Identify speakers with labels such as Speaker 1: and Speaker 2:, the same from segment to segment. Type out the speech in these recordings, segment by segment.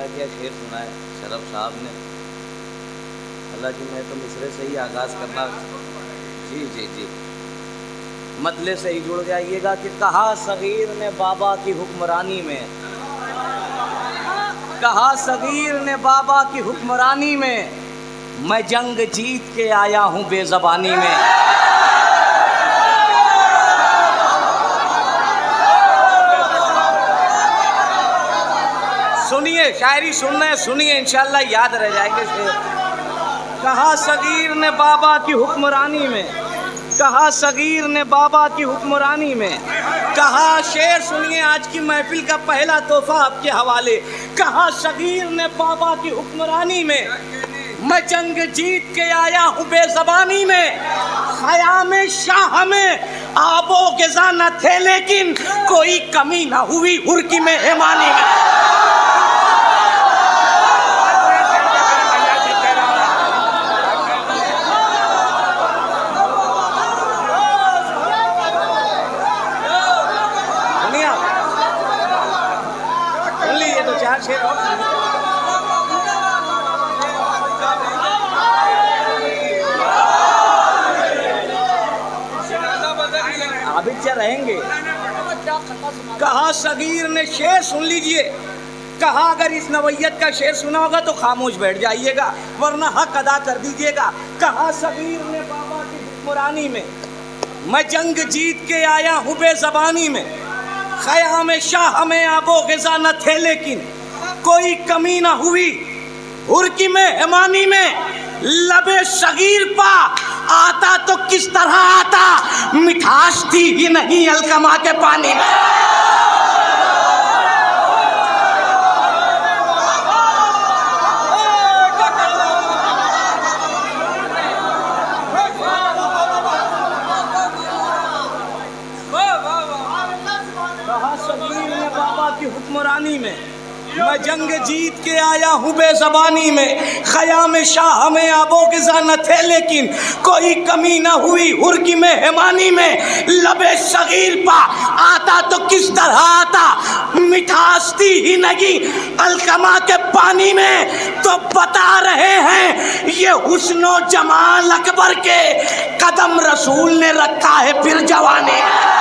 Speaker 1: क्या शेर सुना है शरफ साहब ने। हालांकि मैं तो मिसरे से ही आगाज़ करना। जी जी जी, मतले से ही जुड़ जाइएगा कि कहा सगीर ने बाबा की हुक्मरानी में, कहा सगीर ने बाबा की हुक्मरानी में, मैं जंग जीत के आया हूँ बेज़बानी में। सुनिए शायरी सुनना है, सुनिए इंशाल्लाह याद रह जाएंगे शेर। कहा सगीर ने बाबा की हुक्मरानी में, कहा सगीर ने बाबा की हुक्मरानी में, कहा शेर सुनिए आज की महफिल का पहला तोहफा आपके हवाले। कहा सगीर ने बाबा की हुक्मरानी में, मैं जंग जीत के आया हूँ बेज़बानी में। ख़याम शाह में आबो ग़िज़ा न थे लेकिन कोई कमी न हुई हुर की मेहमानी में। रहेंगे। कहा सगीर ने शेर सुन लीजिए, कहा अगर इस नवैयत का शेर सुना होगा तो खामोश बैठ जाइएगा वरना हक अदा कर दीजिएगा। कहा सगीर ने बाबा की हुक्मरानी में, मैं जंग जीत के आया हूँ बेज़बानी में। ख़याम शाह में आबो ग़िज़ा न थे लेकिन कोई कमी न हुई हुर की मेहमानी में। लबे सगीर पा आता तो किस तरह आता, मिठास थी ही नहीं अलकमा के पानी में। कहा सगीर ने बाबा की हुक्मरानी में, मैं जंग जीत के आया हूँ बेज़बानी में। ख़याम शाह में आबो ग़िज़ा न थे लेकिन कोई कमी न हुई हुर की मेहमानी में। लबे सगीर पा आता तो किस तरह आता, मिठास थी ही नहीं अलकमा के पानी में। तो बता रहे हैं ये हुस्नो जमाल अकबर के, कदम रसूल ने रखा है फिर जवानी में।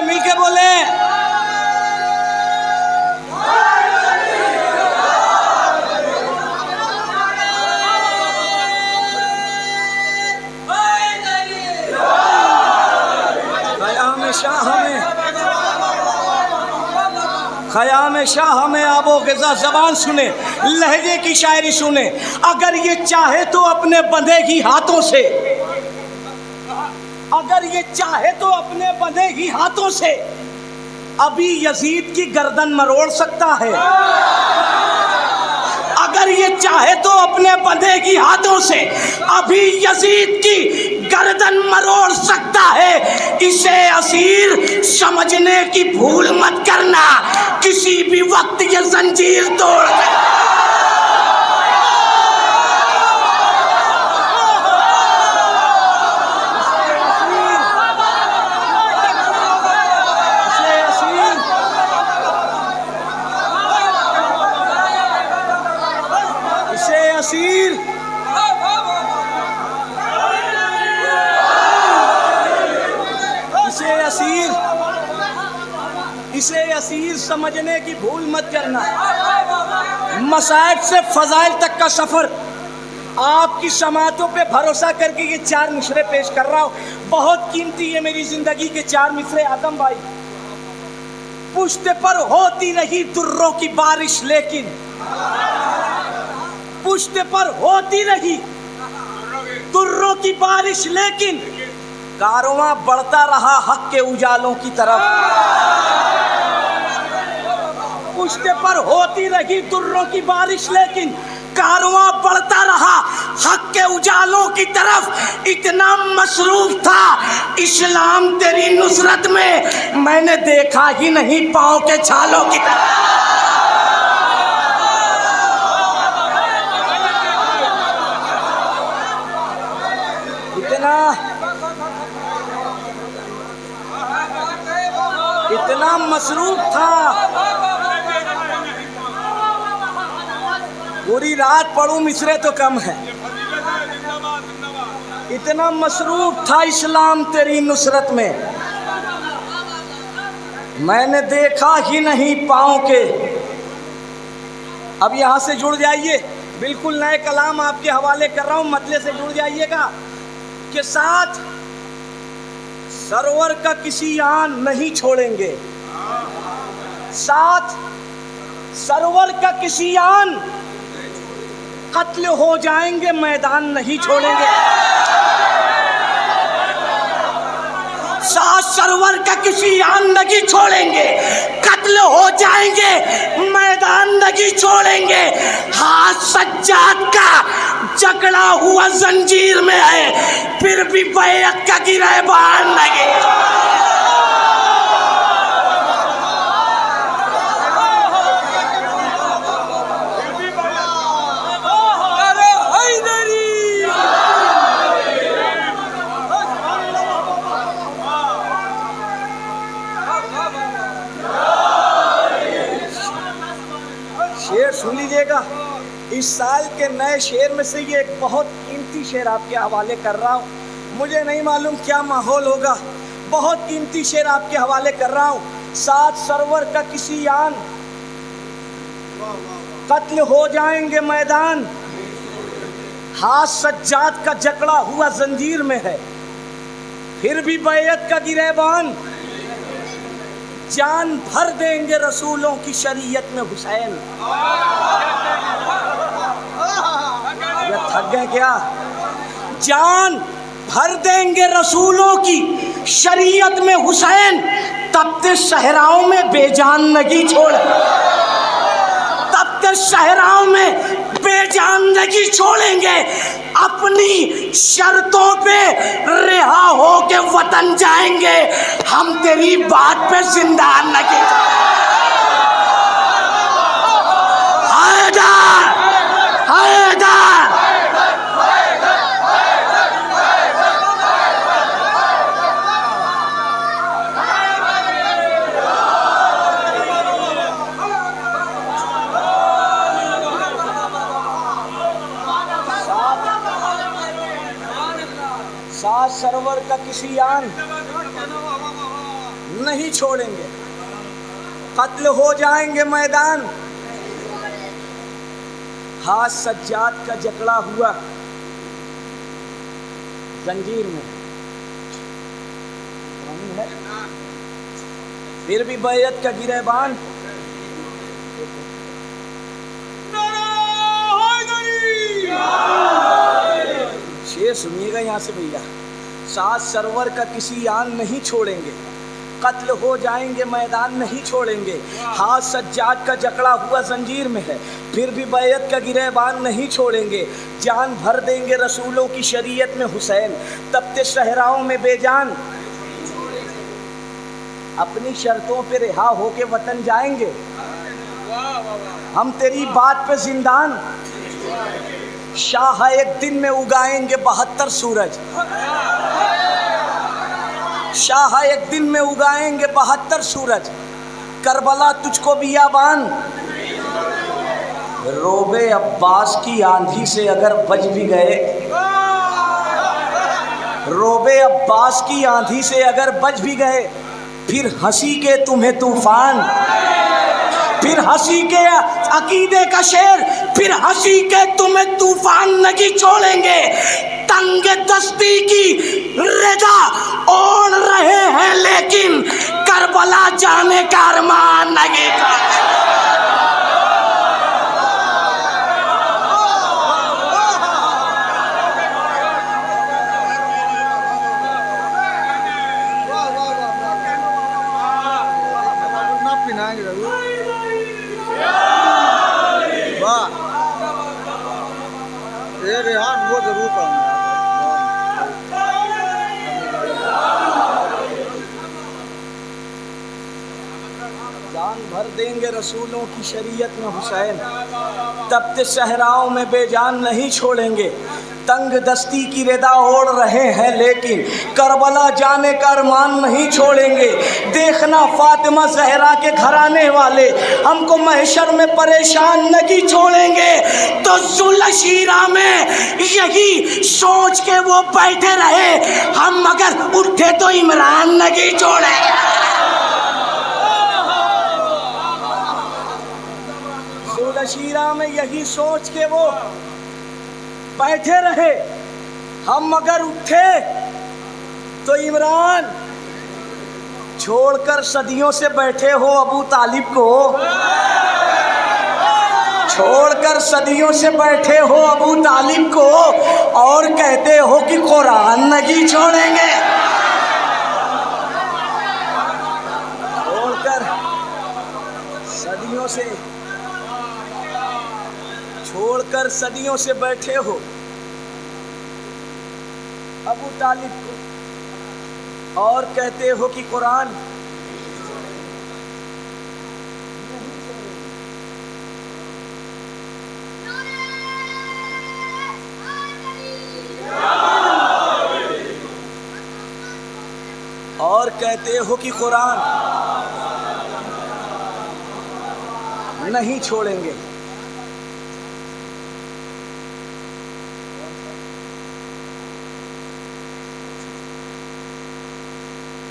Speaker 1: मिलके बोले ख़याम शाह में आबो ग़िज़ा ज़बान सुने, लहजे की शायरी सुने। अगर ये चाहे तो अपने बंधेगी हाथों से, अगर ये चाहे तो अपने बंधेगी हाथों से अभी यजीद की गर्दन मरोड़ सकता है। अगर ये चाहे तो अपने बंधेगी हाथों से अभी यजीद की गर्दन मरोड़ सकता है। इसे असीर समझने की भूल मत करना, किसी भी वक्त ये जंजीर तोड़ दे। इसे असीर समझने की भूल मत करना। मसाइब से फजाइल तक का सफर आपकी समातों पे भरोसा करके ये 4 मिसरे पेश कर रहा हूँ। बहुत कीमती है मेरी जिंदगी के 4 मिसरे आदम भाई। पुश्ते पर होती रही दुर्रों की बारिश लेकिन, पुश्ते पर होती रही दुर्रों की बारिश लेकिन कारवां बढ़ता रहा हक के उजालों की तरफ। पुश्ते पर होती रही दुर्रों की बारिश लेकिन कारवां बढ़ता रहा हक के उजालों की तरफ। इतना मसरूफ था इस्लाम तेरी नुसरत में, मैंने देखा ही नहीं पाँव के छालों की तरफ। मसरूफ था, पूरी रात पढ़ूं मिसरे तो कम है, इतना मसरूफ था इस्लाम तेरी नुसरत में, मैंने देखा ही नहीं पाँव के। अब यहाँ से जुड़ जाइए, बिल्कुल नए कलाम आपके हवाले कर रहा हूँ, मतले से जुड़ जाइएगा के साथ सरवर का किसी आन नहीं छोड़ेंगे, साथ सरवर का किसी आन कत्ल हो जाएंगे, मैदान नहीं छोड़ेंगे। साथ सरवर का किसी आन नहीं छोड़ेंगे, कत्ल हो जाएंगे, मैदान नहीं छोड़ेंगे। हाथ सज्जाद का जकड़ा हुआ जंजीर में है, फिर भी बैत का गिरबान लगे। शेर सुन लीजिएगा, इस साल के नए शेर में से ये एक बहुत कीमती शेर आपके हवाले कर रहा हूँ। मुझे नहीं मालूम क्या माहौल होगा, बहुत कीमती शेर आपके हवाले कर रहा हूँ। साथ सरवर का किसी आन कत्ल हो जाएंगे मैदान, हाथ सज्जाद का जकड़ा हुआ जंजीर में है, फिर भी बैत का गिरेबान। जान भर देंगे रसूलों की शरीयत में हुसैन। ये थक गए क्या? जान भर देंगे रसूलों की शरीयत में हुसैन, तपते सहराओं में बेजान नहीं छोड़े, तपते सहराओं में बेजान नहीं छोड़ेंगे। अपनी शर्तों पे रिहा हो के वतन जाएंगे, हम तेरी बात पे जिंदा नहीं। हैदर, हैदर, साथ सरवर का किसी आन नहीं छोड़ेंगे, कत्ल हो जाएंगे मैदान। हाथ सज्जाद का जकड़ा हुआ जंजीर में है, फिर भी बैत का गिरेबान। शेर सुनिएगा यहाँ से भैया, साथ सरवर का किसी आन नहीं छोड़ेंगे, कत्ल हो जाएंगे मैदान नहीं छोड़ेंगे। हाथ सज्जाद का जकड़ा हुआ जंजीर में है, फिर भी बैत का गिरेबान नहीं छोड़ेंगे। जान भर देंगे रसूलों की शरीयत में हुसैन, तपते सहराओं में बेजान। अपनी शर्तों पे रिहा होके वतन जाएंगे, हम तेरी बात पे जिंदान। शाह एक दिन में उगाएंगे 72 सूरज, शाह एक दिन में उगाएंगे 72 सूरज। करबला तुझको बियाबान, रोबे अब्बास की आंधी से अगर बच भी गए, रोबे अब्बास की आंधी से अगर बच भी गए, फिर हंसी के तुम्हें तूफान, फिर हंसी के अकीदे का शेर, फिर हंसी के तुम्हें तूफान नहीं छोड़ेंगे। तंग दस्ती की रजा ओढ़ रहे हैं, लेकिन करबला जाने का अरमान नहीं करते।
Speaker 2: रेहान वो जरूर पढ़ना।
Speaker 1: जान भर देंगे रसूलों की शरीयत में हुसैन, तपते सहराओं में बेजान नहीं छोड़ेंगे। तंग दस्ती की रिदा ओढ़ रहे हैं लेकिन करबला जाने का अरमान नहीं छोड़ेंगे। देखना फातिमा जहरा के घराने वाले हमको महशर में परेशान नहीं छोड़ेंगे। तो जुलशीरा में यही सोच के वो बैठे रहे, हम मगर उठे तो इमरान नहीं छोड़ेंगे। जुलशीरा में यही सोच के वो बैठे रहे, हम मगर उठे तो इमरान छोड़कर सदियों से बैठे हो अबू तालिब को, छोड़कर सदियों से बैठे हो अबू तालिब को, और कहते हो कि कुरान नहीं छोड़ेंगे। छोड़कर सदियों से बैठे हो अबू तालिब को, और कहते हो कि कुरान और कहते हो कि कुरान नहीं छोड़ेंगे।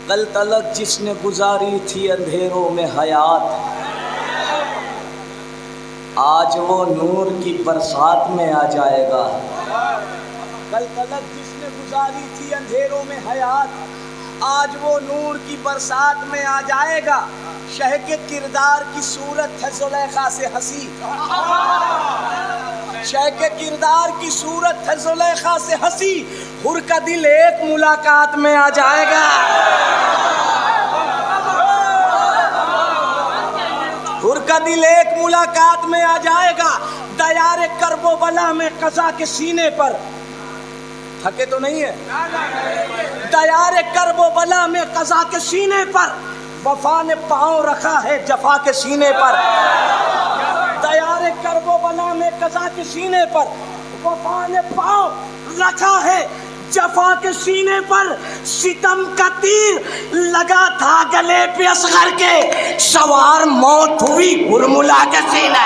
Speaker 1: कल तलक जिसने गुजारी थी अंधेरों में हयात, आज वो नूर की बरसात में आ जाएगा। कल तलक जिसने गुजारी थी अंधेरों में हयात, आज वो नूर की बरसात में आ जाएगा। शह के किरदार की सूरत है जुलेखा से हंसी, शह के किरदार की सूरत है जुलेखा से हंसी, हुर का दिल एक मुलाकात में आ जाएगा। हुर का दिल एक मुलाकात में आ जाएगा। दयारे करबो बला में कज़ा के सीने पर, थके तो नहीं है, दयारे करबो बला में कज़ा के सीने पर, वफा ने पाँव रखा है जफा के सीने पर। दयारे करबो बला में कज़ा के सीने पर, वफा ने पाँव रखा है जफा के सीने पर। सितम का तीर लगा था गले पे असगर के, सवार मौत हुई हुरमुला के सीने।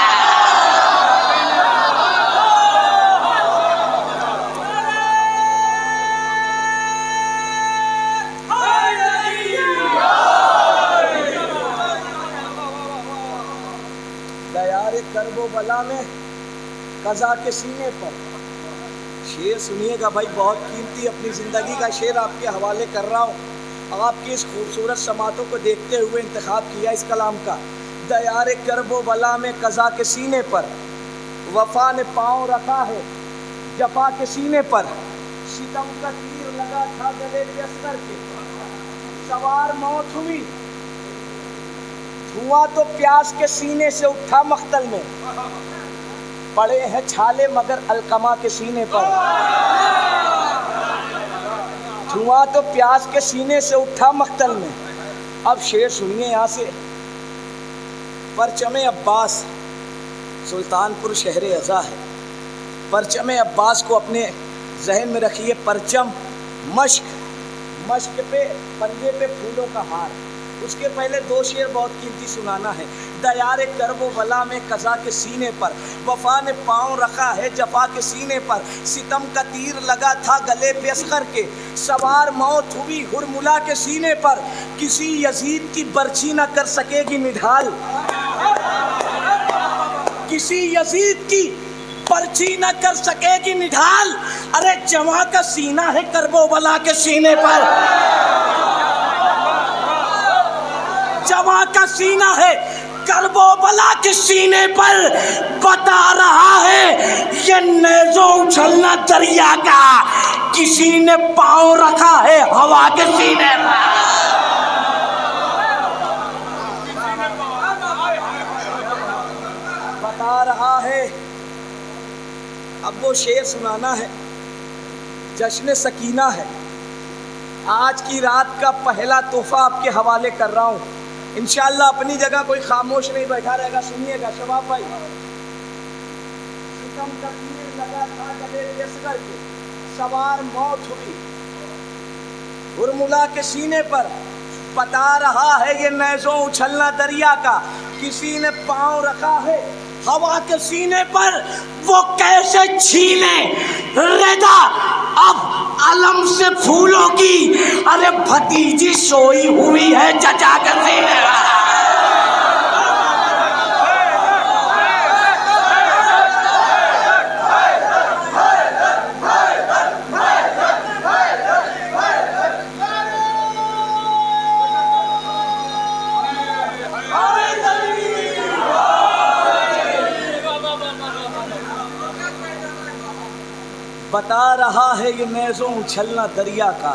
Speaker 1: करबो बला में कज़ा के सीने पर। शेर सुनिएगा भाई, बहुत कीमती अपनी ज़िंदगी का शेर आपके हवाले कर रहा हूँ। आपकी इस खूबसूरत समातों को देखते हुए इंतखाब किया इस कलाम का। दयारे करबो बला में कज़ा के सीने पर, वफा ने पाँव रखा है जफा के सीने पर। सितम का तीर लगा था गले पे अस्कर के, सवार मौत हुई। धुआं तो प्यास के सीने से उठा मख्तल में, पड़े हैं छाले मगर अलकमा के सीने पर। धुआं तो प्यास के सीने से उठा मख्तल में। अब शेर सुनिए यहाँ से। परचमे अब्बास सुल्तानपुर शहर अज़ा है। परचमे अब्बास को अपने जहन में रखिए। परचम मश्क, मश्क पे पंजे पे फूलों का हार। उसके पहले दो शेर बहुत कीमती सुनाना है। दयारे करबो बला में कज़ा के सीने पर, वफा ने पाँव रखा है जफा के सीने पर। सितम का तीर लगा था गले पे असगर के, सवार मौत हुई हुरमुला के सीने पर। किसी यजीद की बर्छी न कर सकेगी निढाल, किसी यजीद की बर्छी न कर सकेगी निढाल। अरे जवां का सीना है करबो बला के सीने पर, जवां का सीना है करबो बला के सीने पर। बता रहा है ये नेज़ो उछलना दरिया का, किसी ने पाँव रखा है हवा के सीने पर। बता रहा है। अब वो शेर सुनाना है। जश्न सकीना है। आज की रात का पहला तोहफा आपके हवाले कर रहा हूँ। इंशाअल्लाह अपनी जगह कोई खामोश नहीं बैठा रहेगा, सुनिएगा शबाब भाई। सितम का तीर लगा था गले यसगर के, सवार मौत हुई उर्मुला के सीने पर। बता रहा है ये नेज़ों उछलना दरिया का, किसी ने पांव रखा है हवा के सीने पर, वो कैसे छीने रेदा अब अलम से फूलों की। अरे भतीजी सोई हुई है चचा के सीने। बता रहा है ये नेज़ों उछलना दरिया का,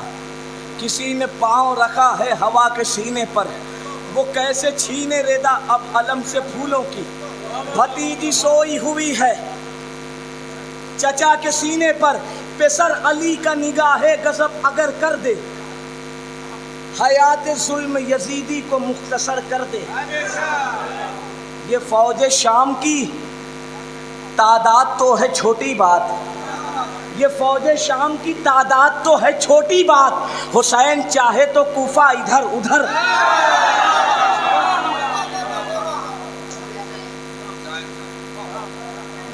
Speaker 1: किसी ने पांव रखा है हवा के सीने पर, वो कैसे छीने रेदा अब अलम से फूलों की। भतीजी सोई हुई है चचा के सीने पर, पेसर अली का निगाहे गज़ब अगर कर दे, हयात जुल्म यजीदी को मुख्तसर कर दे। ये फौज शाम की तादाद तो है छोटी बात, ये फौज शाम की तादाद तो है छोटी बात, हुसैन चाहे तो कूफा इधर उधर।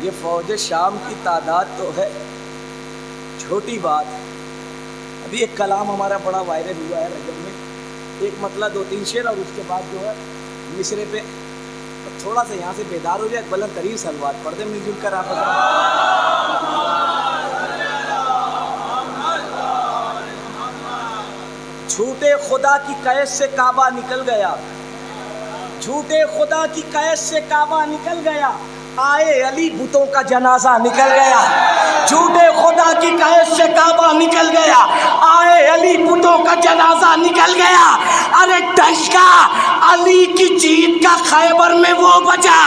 Speaker 1: ये फौज शाम की तादाद तो है छोटी बात। अभी एक कलाम हमारा बड़ा वायरल हुआ है रजब में, एक मतलब 2-3 शेर और उसके बाद जो है मिसरे पे थोड़ा सा यहाँ से बेदार हो जाए, बुलंद तरीन सलवात पढ़ दे मिलजुल कर आप। झूठे खुदा की कैद से काबा निकल गया, झूठे खुदा की कैद से काबा निकल गया, आए अली बुतों का जनाजा निकल गया। झूठे खुदा की कैद से काबा निकल गया, आए अली बुतों का जनाजा निकल गया। अरे डंका अली की जीत का खैबर में वो बचा,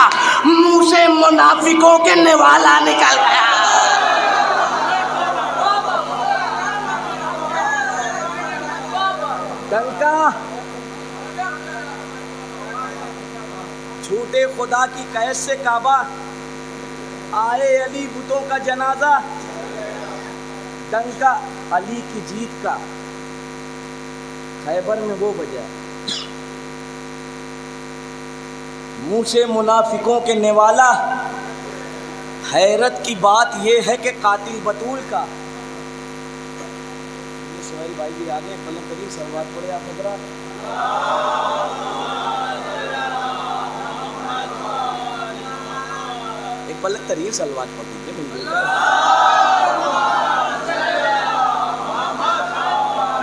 Speaker 1: मुंह से मुनाफिकों के निवाला निकल गया। डंका झूठे खुदा की कैद से काबा, आए अली बुतों का जनाजा, डंका अली की जीत का खैबर में वो बजा, मुंह से मुनाफिकों के नेवाला। हैरत की बात यह है कि कातिल बतूल का, सोहेल भाई भी आ गए, बुलंद तरीन सलवात पढ़े आप नजरा। एक बुलंद तरीन सलवात पढ़ दीजिए मिलजुल।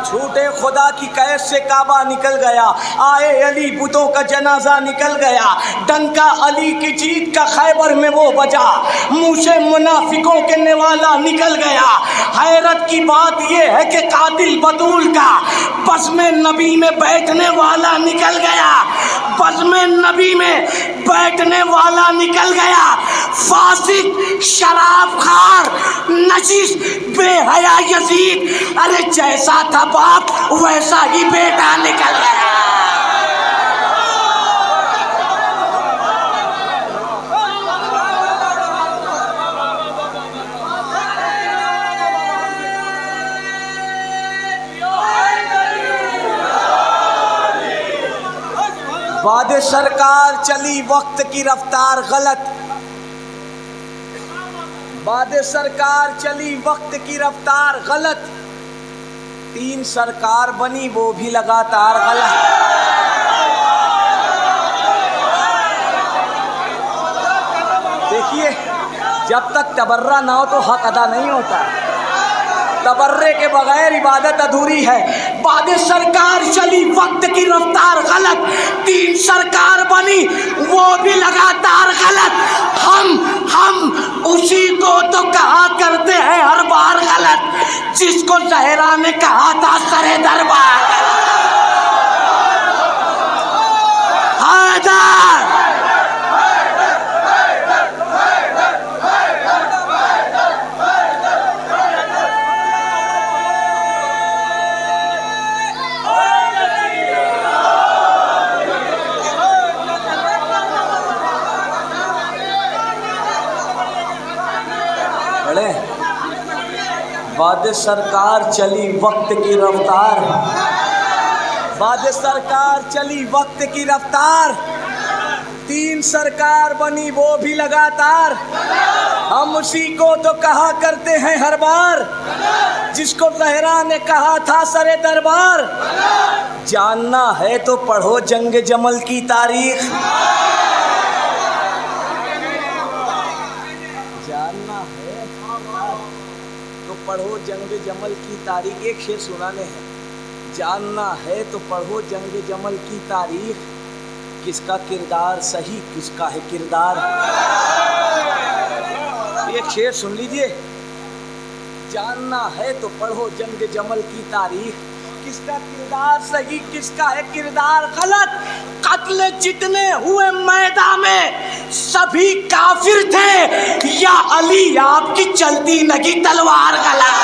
Speaker 1: झूठे खुदा की कैद से काबा निकल गया, आए अली बुतों का जनाजा निकल गया, डंका अली की जीत का खैबर में वो बजा, मुंह से मुनाफिकों के निवाला निकल गया। हैरत की बात यह है कि कातिल बतूल का बस में नबी में बैठने वाला निकल गया, बस में नबी में बैठने वाला निकल गया। फासिक शराब खार नशीस बेहया यजीद, अरे जैसा था बाप वैसा ही बेटा निकल गया। बाद सरकार चली वक्त की रफ्तार गलत, बाद सरकार चली वक्त की रफ्तार गलत, 3 सरकार बनी वो भी लगातार गलत। देखिए जब तक तबर्रा ना हो तो हक अदा नहीं होता, तबर्रे के बगैर इबादत अधूरी है। बाद सरकार चली वक्त की रफ्तार गलत, 3 सरकार बनी वो भी लगातार गलत। हम उसी को तो कहा करते हैं हर बार गलत, जिसको ज़हरा ने कहा था सरे दरबार। पढ़े। बाद सरकार चली वक्त की रफ्तार, बाद सरकार चली वक्त की रफ्तार, 3 सरकार बनी वो भी लगातार। हम उसी को तो कहा करते हैं हर बार, जिसको ज़हरा ने कहा था सरे दरबार। जानना है तो पढ़ो जंग जमल की तारीख, जानना है तो पढ़ो जंग जमल की तारीख। एक शेर सुनाने हैं, जानना है तो पढ़ो जंग जमल की तारीख, किसका किरदार सही किसका है किरदार। एक शेर सुन लीजिए, जानना है तो पढ़ो जंग जमल की तारीख, किसका किरदार सही किसका है किरदार गलत। कत्ल जितने हुए मैदान में सभी काफिर थे, या अली आपकी चलती लगी तलवार गलत।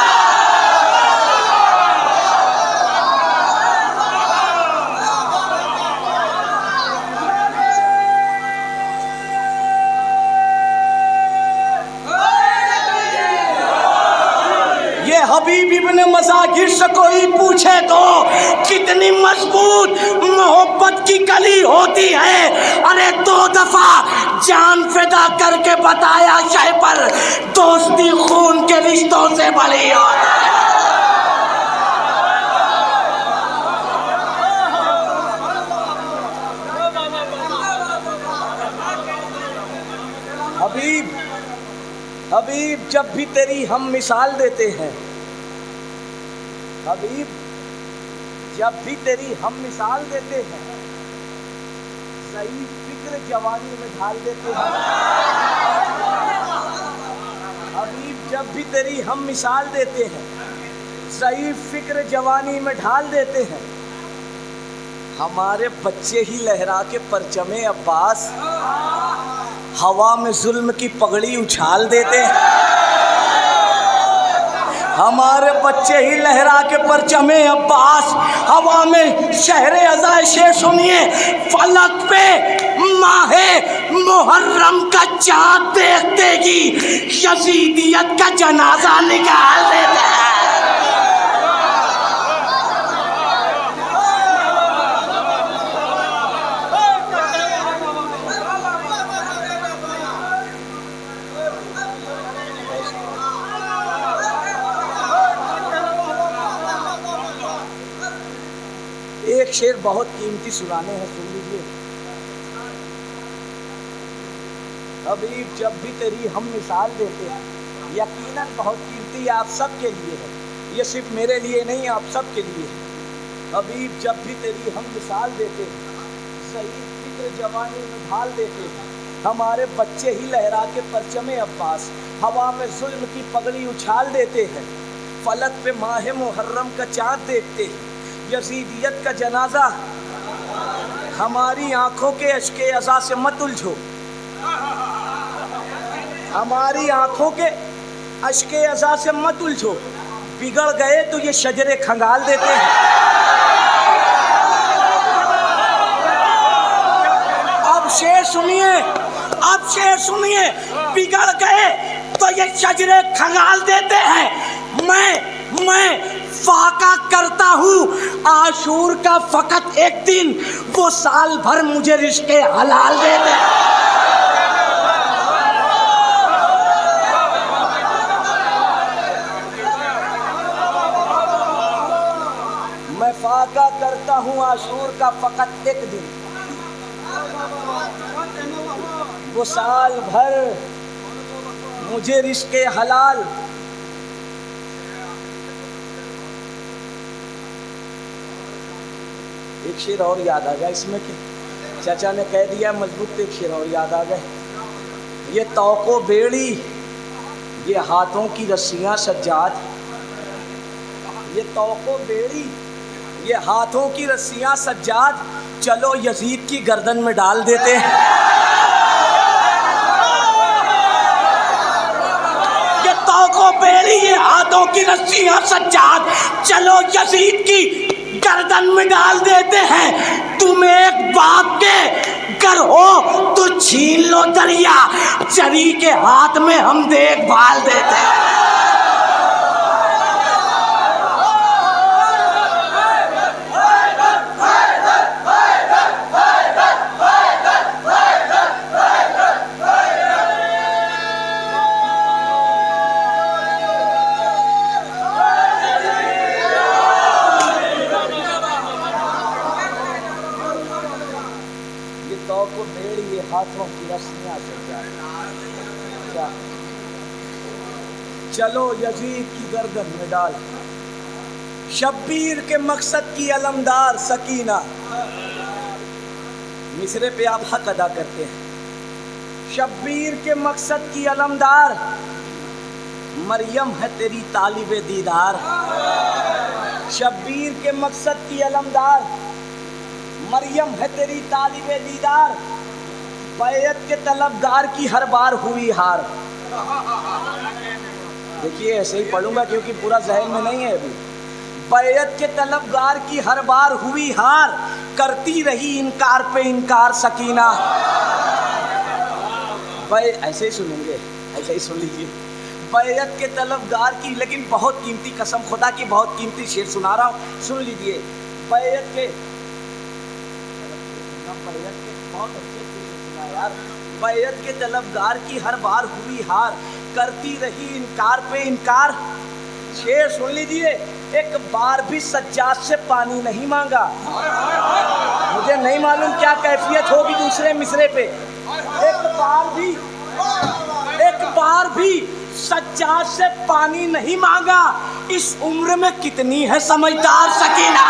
Speaker 1: हबीब इब्ने मज़ाहिर से कोई पूछे तो कितनी मजबूत मोहब्बत की कली होती है। अरे 2 दफा जान फिदा करके बताया शाह पर, दोस्ती खून के रिश्तों से बड़ी होती है। हबीब हबीब जब भी तेरी हम मिसाल देते हैं, हबीब जब भी तेरी हम मिसाल देते हैं, सही फिक्र जवानी में ढाल देते हैं। हबीब जब भी तेरी हम मिसाल देते हैं, सही फिक्र जवानी में ढाल देते हैं। हमारे बच्चे ही लहरा के परचमे अब्बास, हवा में जुल्म की पगड़ी उछाल देते हैं। हमारे बच्चे ही लहरा के परचमे अब्बास, हवा में शहरे अज़ाए शेर सुनिए, फलक पे माहे मुहर्रम का चाँद देखते ही यजीदियत का जनाजा निकाल देते हैं। एक शेर बहुत कीमती सुनाने हैं, सुन लीजिए। हबीब जब भी तेरी हम मिसाल देते हैं, यकीनन बहुत कीमती आप सब के लिए है, ये सिर्फ मेरे लिए नहीं आप सब के लिए है। हबीब जब भी तेरी हम मिसाल देते हैं, सही फिक्र जवानी में ढाल देते हैं। हमारे बच्चे ही लहरा के परचमे अब्बास, हवा में जुल्म की पगड़ी उछाल देते हैं। फलक पे माह मुहर्रम का चाँद देखते हैं, यजीदियत का जनाजा। हमारी आंखों के अश्के अज़ा से मत उलझो, हमारी आंखों के अश्के अज़ा से मत उलझो, बिगड़ गए तो ये शजरे खंगाल देते हैं। अब शेर सुनिए, अब शेर सुनिए, बिगड़ गए तो ये शजरे खंगाल देते हैं। मैं फाका करता हूँ आशूर का फकत एक दिन, वो साल भर मुझे रिश्ते हलाल देते हैं। मैं फाका करता हूँ आशूर का फकत एक दिन, वो साल भर मुझे रिश्ते हलाल। एक शेर और याद आ गया इसमें कि चाचा ने कह दिया मजबूत, तो एक शेर और याद आ गए। ये तौको बेड़ी, ये हाथों की रस्सियाँ सज्जाद, ये तौको बेड़ी, ये हाथों की रस्सियाँ सज्जाद, चलो यजीद की गर्दन में डाल देते हैं। ये तौको बेड़ी, ये हाथों की रस्सियाँ सज्जाद, चलो यजीद की गर्दन में डाल देते हैं। तुम एक बाप के घर हो तो छीन लो दरिया, चरी के हाथ में हम देखभाल देते हैं। चलो यजीद की गर्दन में डाल, शब्बीर के मकसद की अलमदार सकीना। मिसरे पे आप हक अदा करते हैं। शब्बीर के मकसद की अलमदार, मरियम है तेरी तालिबे दीदार। शब्बीर के मकसद की अलमदार, मरियम है तेरी तालिबे दीदार। बैयत के तलबगार की हर बार हुई हार। देखिए ऐसे ही पढ़ूंगा क्योंकि पूरा जहन में नहीं है अभी। बैयत के तलबगार की हर बार हुई हार, करती रही इनकार पे इनकार सकीना। ऐसे ही सुनेंगे, ऐसे ही सुन लीजिए। बैयत के तलबगार की, लेकिन बहुत कीमती, कसम खुदा की बहुत कीमती शेर सुना रहा हूँ, सुन लीजिए। बैयत के बहुत अच्छे सुना यार। बैयत के तलबगार की हर बार हुई हार, करती रही इनकार पे इनकार। शेर सुन लीजिए। एक बार भी सज्जाद से पानी नहीं मांगा। मुझे नहीं मालूम क्या कैफियत होगी दूसरे मिसरे पे। एक बार भी सज्जाद से पानी नहीं मांगा। इस उम्र में कितनी है समझदार सकीना।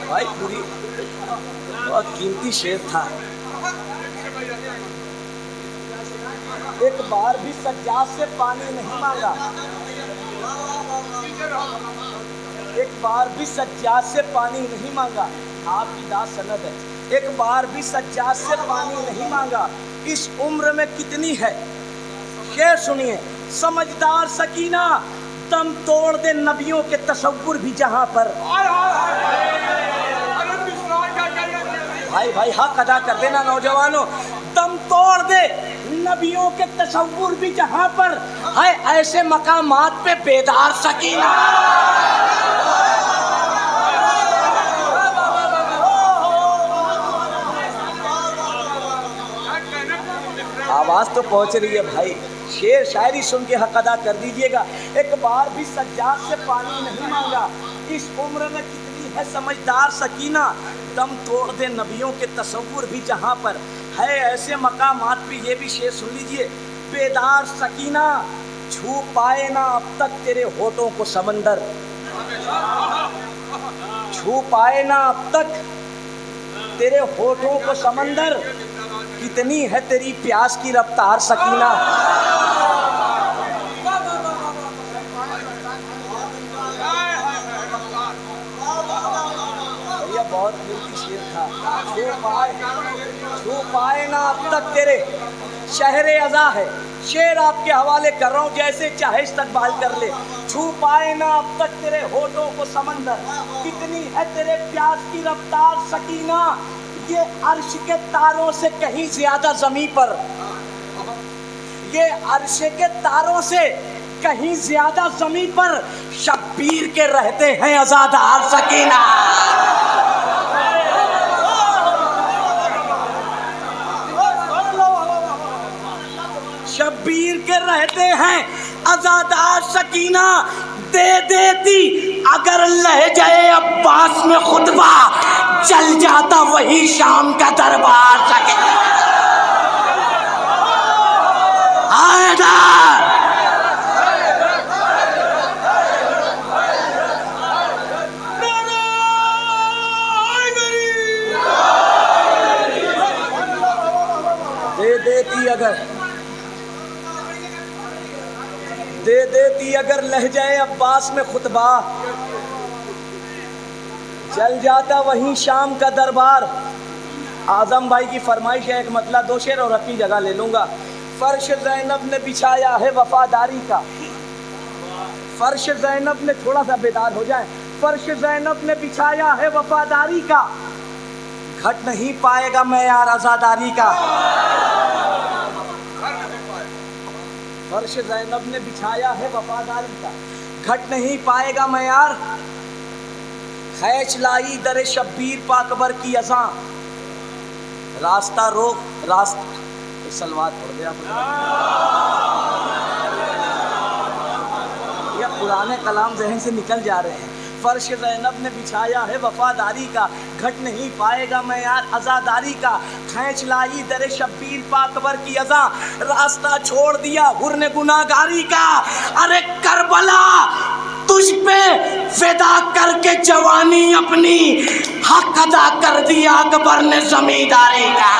Speaker 1: भाई पूरी बहुत कीमती शेर था। एक बार भी सज्जाद से पानी नहीं मांगा। एक बार भी सज्जाद से पानी नहीं मांगा। आपकी दाद सनद है। एक बार भी सज्जाद से पानी नहीं मांगा। इस उम्र में कितनी है। शेर सुनिए। समझदार सकीना, दम तोड़ दे नबियों के तसव्वुर भी जहां पर। भाई भाई हक अदा कर देना नौजवानों। दम तोड़ दे नबियों के तसव्वुर भी जहां पर है, ऐसे मकामात पे बेदार सकीना। आवाज तो पहुंच रही है भाई। शेर शायरी सुन के हक अदा कर दीजिएगा। एक बार भी सज्जाद से पानी नहीं मांगा। इस उम्र में कितनी है समझदार सकीना, दम तोड़ दे नबियों के तसव्वुर भी जहां पर है, ऐसे मकामात पे। ये भी शेर सुन लीजिए। बेदार सकीना, छू पाए ना अब तक तेरे होठों को समंदर। छू पाए ना अब तक तेरे होठों को समंदर, कितनी है तेरी प्यास की रफ्तार सकीना। ये बहुत कीमती शेर था। छू पाए ना अब तक तेरे, शहरे अज़ा है। शेर आपके हवाले कर रहा हूँ, जैसे चाहे इस्तकबाल कर ले। छू पाए ना अब तक तेरे होठों को समंदर, कितनी है तेरे प्यास की रफ्तार सकीना। ये अर्श के तारों से कहीं ज्यादा ज़मीं पर, ये अर्श के तारों से कहीं ज्यादा ज़मीं पर शब्बीर के रहते हैं आज़ादार सकीना। शब्बीर के रहते हैं आज़ादार सकीना। दे देती अगर लहजे अब्बास में खुतबा, चल जाता वही शाम का दरबार सकीना। दे देती अगर लहजे अब्बास में खुतबा, चल जाता वहीं शाम का दरबार। आजम भाई की फरमाइश है, एक मतला दो शेर और अपनी जगह ले लूंगा। फर्श ज़ैनब ने बिछाया है वफादारी का। फर्श ज़ैनब ने, थोड़ा सा बेदार हो जाए। फर्श ज़ैनब ने बिछाया है वफादारी का, घट नहीं पाएगा मेयार आज़ादारी का। फर्श ज़ैनब ने बिछाया है वफादारी का, घट नहीं पाएगा मेयार। खैच लाई दर शब्बीर पाकबर की अज़ां, रास्ता रोक रास्ता। सलवात पढ़ दिया या पुराने कलाम जहन से निकल जा रहे हैं। फर्श ज़ैनब ने बिछाया है वफादारी का, घट नहीं पाएगा मैं यार अज़ादारी का। खींच लाई दरे शब्बीर पाकबर की अज़ा, रास्ता छोड़ दिया हुर्न गुनाहगारी का। अरे करबला तुझ पे फिदा करके जवानी अपनी हक अदा कर दिया अकबर ने जमींदारी का।